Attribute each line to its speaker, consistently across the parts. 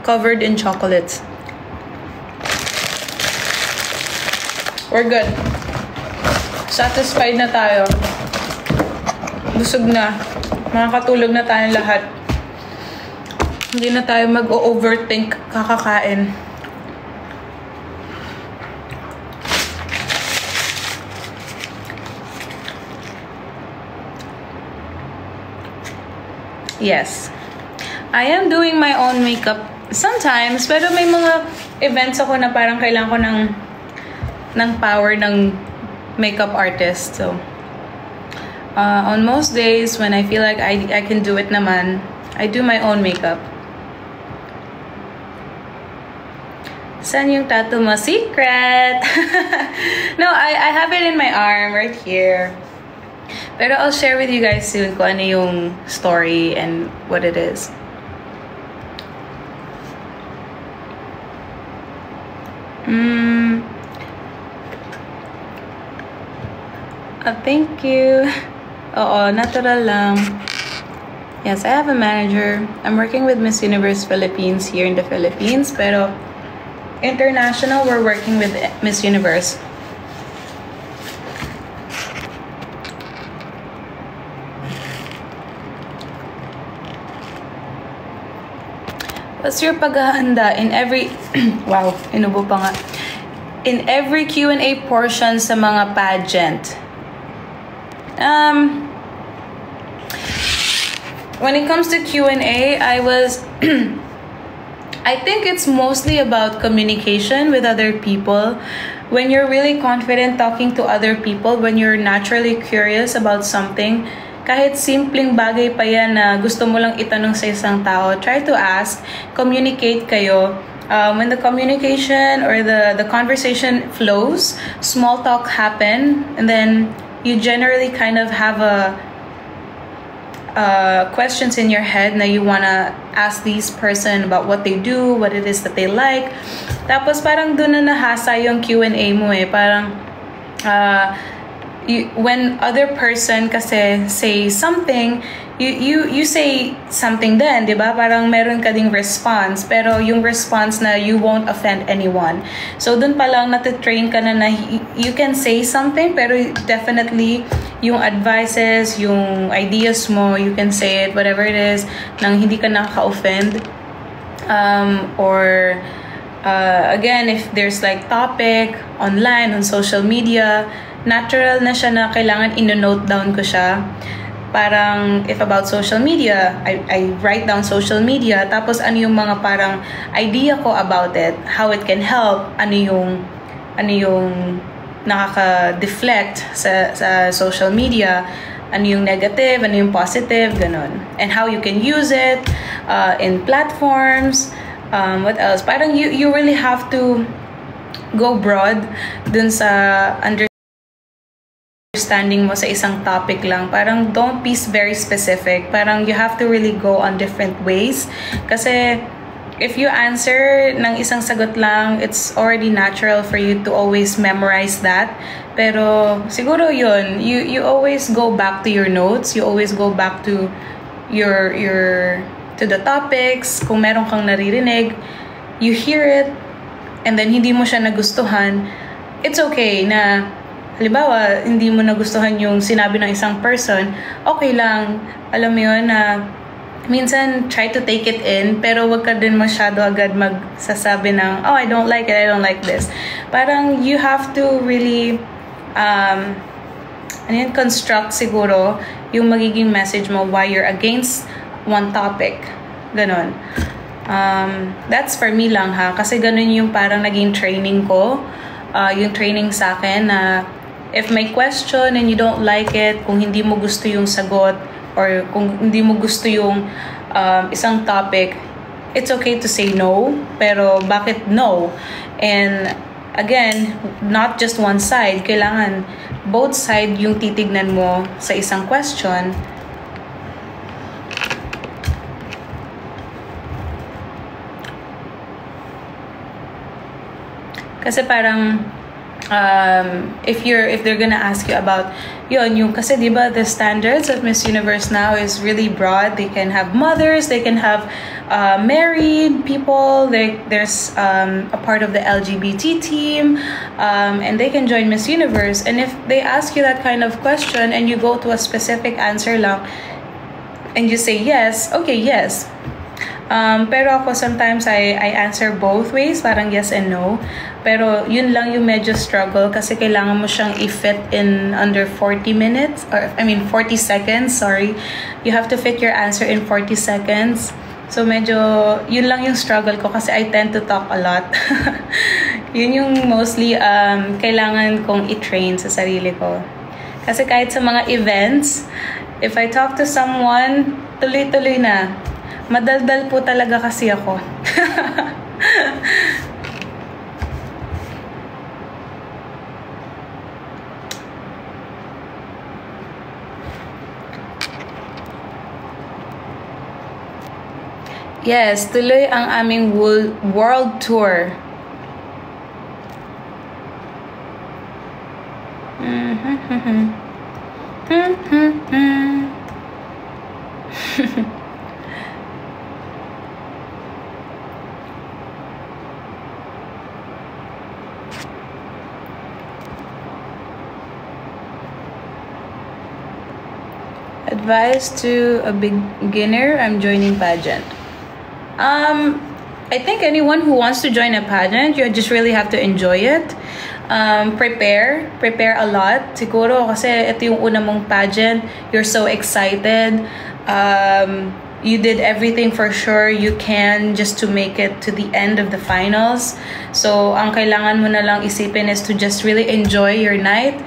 Speaker 1: covered in chocolates. We're good. Satisfied na tayo. Busog na. Makakatulog na tayong lahat. Hindi na tayo mag-overthink kakakain. Yes. I am doing my own makeup sometimes, pero may mga events ako na parang kailangan ko ng power ng makeup artist. So, on most days when I feel like I can do it naman, I do my own makeup. Saan yung tattoo mo? Secret! No, I have it in my arm right here. Pero I'll share with you guys soon kung ano yung story and what it is. Thank you. Oo, natural lang. Yes, I have a manager. I'm working with Miss Universe Philippines here in the Philippines, pero international, we're working with Miss Universe. What's your paghahanda in every wow, inubo pa nga. In every Q&A portion sa mga pageant? When it comes to Q&A, I think it's mostly about communication with other people. When you're really confident talking to other people, when you're naturally curious about something, kahit simpleng bagay pa yan na gusto mo lang itanong sa isang tao, try to ask, communicate kayo. When the communication or the conversation flows, small talk happen, and then you generally kind of have questions in your head na you wanna ask these person about what they do, what it is that they like. Tapos parang doon na nahasa yung Q&A mo eh. Parang when other person kasi say something, you say something then, di ba? Parang meron ka ding response, pero yung response na you won't offend anyone. So dun pa lang natitrain ka na you can say something, pero definitely yung advices, yung ideas mo, you can say it, whatever it is, nang hindi ka nakaka-offend. Or again, if there's like topic online, on social media, natural na siya na kailangan ino-note down ko siya. Parang, if about social media, I write down social media, tapos ano yung mga parang idea ko about it, how it can help, ano yung nakaka-deflect sa social media, ano yung negative, ano yung positive, ganun. And how you can use it in platforms, what else? Parang you really have to go broad dun sa understanding mo sa isang topic lang. Parang don't be very specific. Parang you have to really go on different ways. Kasi if you answer ng isang sagot lang, it's already natural for you to always memorize that. Pero siguro yun, you always go back to your notes. You always go back to to the topics. Kung meron kang naririnig, you hear it, and then hindi mo siya nagustuhan, it's okay na halimbawa, hindi mo nagustuhan yung sinabi ng isang person, okay lang, alam mo yun na minsan try to take it in, pero wag ka din masyado agad magsasabi ng, oh, I don't like it, I don't like this. Parang you have to really construct siguro yung magiging message mo why you're against one topic. Ganon. That's for me lang ha, kasi ganon yung parang naging training ko, yung training sa akin na if may question and you don't like it, kung hindi mo gusto yung sagot, or kung hindi mo gusto yung isang topic, it's okay to say no, pero bakit no? And again, not just one side, kailangan both side yung titignan mo sa isang question. Kasi parang if they're gonna ask you about yun, yung kasi diba the standards of Miss Universe now is really broad. They can have mothers, they can have married people, there's a part of the LGBT team, and they can join Miss Universe. And if they ask you that kind of question and you go to a specific answer lang and you say yes, okay, yes. Pero ako sometimes I answer both ways, parang yes and no. Pero yun lang yung medyo struggle kasi kailangan mo siyang i-fit in under 40 minutes, or 40 seconds, sorry. You have to fit your answer in 40 seconds. So medyo, yun lang yung struggle ko kasi I tend to talk a lot. Yun yung mostly kailangan kong i-train sa sarili ko. Kasi kahit sa mga events, if I talk to someone, tuloy-tuloy na. Madaldal po talaga kasi ako. Yes, tuloy ang aming world tour. Advice to a beginner, I'm joining pageant. I think anyone who wants to join a pageant, you just really have to enjoy it. Prepare a lot. Siguro kasi ito yung una mong pageant, you're so excited. You did everything for sure you can just to make it to the end of the finals. So, ang kailangan mo na lang isipin is to just really enjoy your night.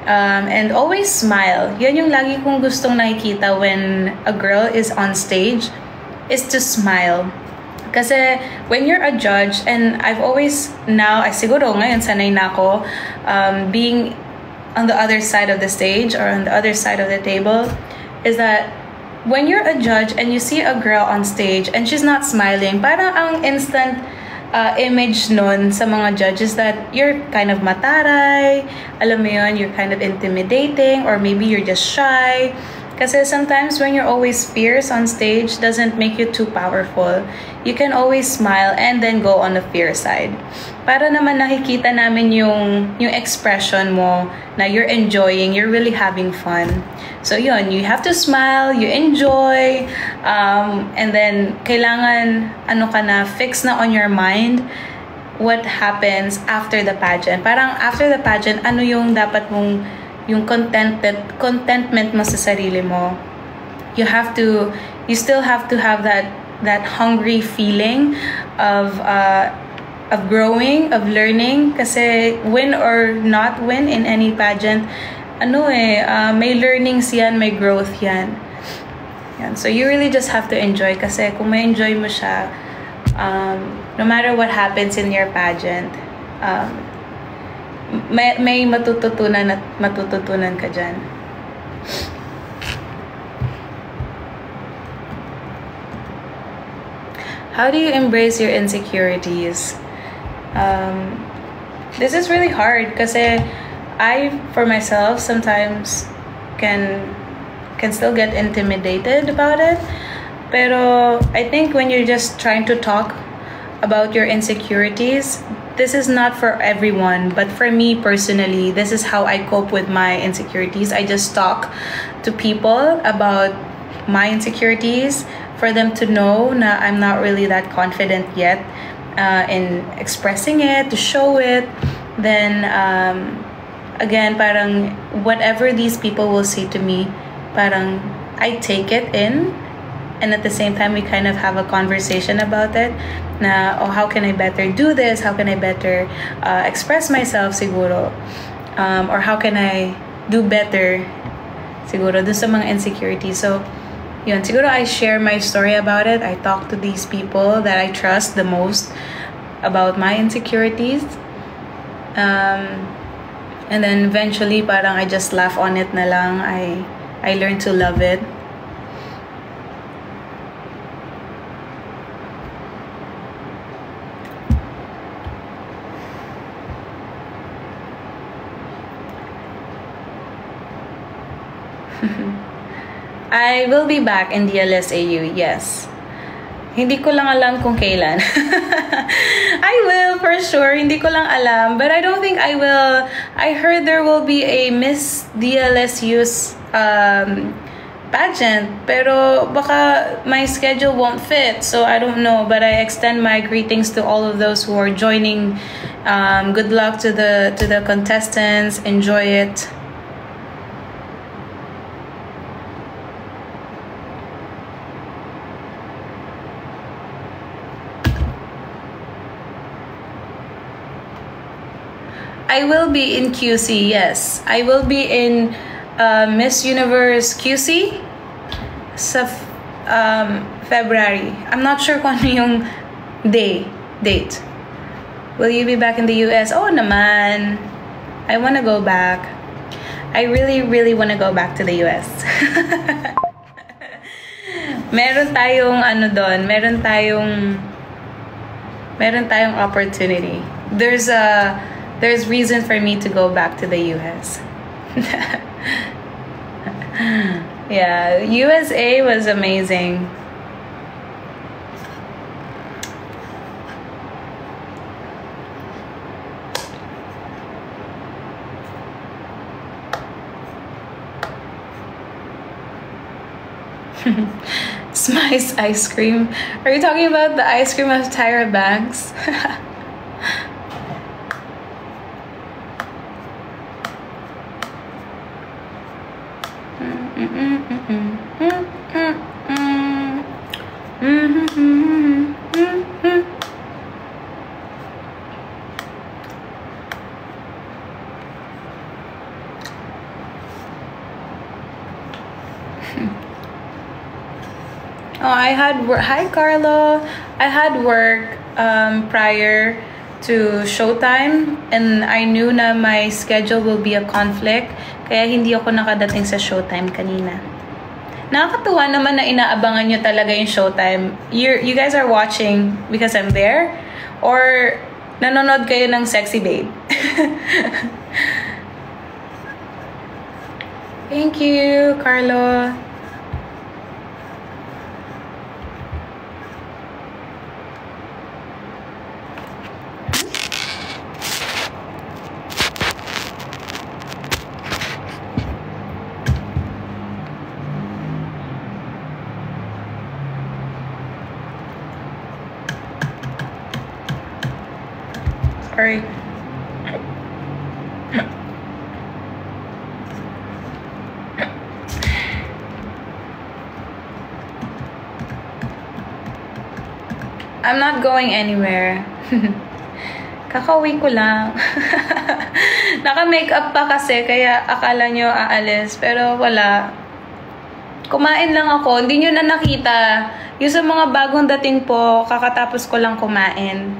Speaker 1: And always smile. Yan yung lagi kong gustong nakikita when a girl is on stage, is to smile. Kasi when you're a judge, and I've always now, siguro ngayon sanay na ako, being on the other side of the stage or on the other side of the table, is that when you're a judge and you see a girl on stage and she's not smiling, parang ang instant image nun sa mga judges that you're kind of mataray, alam mo yun, you're kind of intimidating, or maybe you're just shy. Kasi sometimes when you're always fierce on stage doesn't make you too powerful. You can always smile and then go on the fierce side. Para naman nakikita namin yung expression mo na you're enjoying, you're really having fun. So yun, you have to smile, you enjoy, and then kailangan fix na on your mind what happens after the pageant. Parang after the pageant, ano yung dapat mong yung contentment mo sa sarili mo. You still have to have that hungry feeling of growing, of learning. Kasi win or not win in any pageant, may learnings yan, may growth yan. So you really just have to enjoy. Kasi kung may enjoy mo siya, no matter what happens in your pageant, may matututunan at matututunan ka dyan. How do you embrace your insecurities? This is really hard kasi I, for myself, sometimes can still get intimidated about it. Pero I think when you're just trying to talk about your insecurities, this is not for everyone, but for me personally, this is how I cope with my insecurities. I just talk to people about my insecurities for them to know na I'm not really that confident yet in expressing it, to show it. Then again, parang whatever these people will say to me, parang I take it in, and at the same time we kind of have a conversation about it na, oh, how can I better do this, how can I better express myself siguro, or how can I do better siguro dun sa mga insecurities. So yun, siguro I share my story about it. I talk to these people that I trust the most about my insecurities, and then eventually parang I just laugh on it na lang. I learn to love it. I will be back in the LSAU, yes. Hindi ko lang alam kung kailan. I will, for sure. Hindi ko lang alam. But I don't think I will. I heard there will be a Miss DLSU's pageant. Pero baka my schedule won't fit. So I don't know. But I extend my greetings to all of those who are joining. Good luck to the contestants. Enjoy it. I will be in QC, yes. I will be in Miss Universe QC sa February. I'm not sure kung ano yung date. Will you be back in the US? Oh naman. I want to go back. I really, really want to go back to the US. Meron tayong ano doon, meron tayong opportunity. There's reason for me to go back to the US. Yeah, USA was amazing. Smice ice cream. Are you talking about the ice cream of Tyra Banks? Oh, I had work. Hi, Carlo. I had work prior to showtime, and I knew na my schedule will be a conflict, kaya hindi ako nakadating sa showtime kanina. Nakakatuwa naman na inaabangan nyo talaga yung showtime. You guys are watching because I'm there, or nanonood kayo ng Sexy Babe? Thank you, Carlo. Sorry. I'm not going anywhere. Kakauwi ko lang. Naka-makeup pa kasi, kaya akala nyo aalis. Pero wala. Kumain lang ako. Hindi nyo na nakita. Yung sa mga bagong dating po, kakatapos ko lang kumain.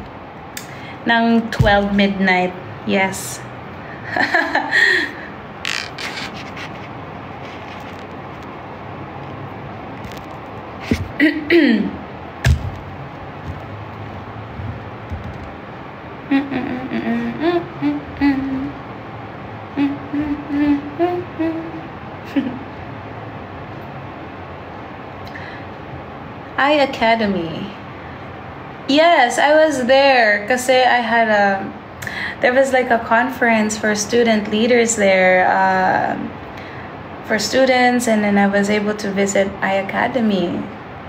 Speaker 1: Ng 12 midnight. Yes. iAcademy. Yes, I was there kasi I had there was like a conference for student leaders there, for students, and then I was able to visit iAcademy.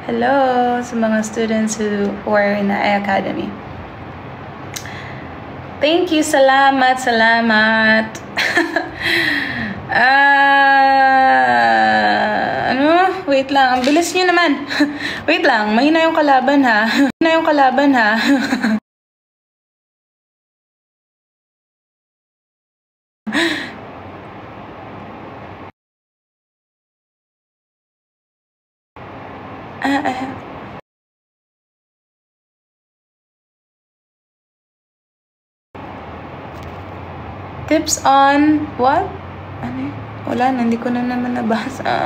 Speaker 1: Hello sa mga students who are in the iAcademy. Thank you, salamat. Wait lang, ang bilis nyo naman. Wait lang, mahina yung kalaban ha. Tips on what? Ano? Wala na, hindi ko na naman nabasa.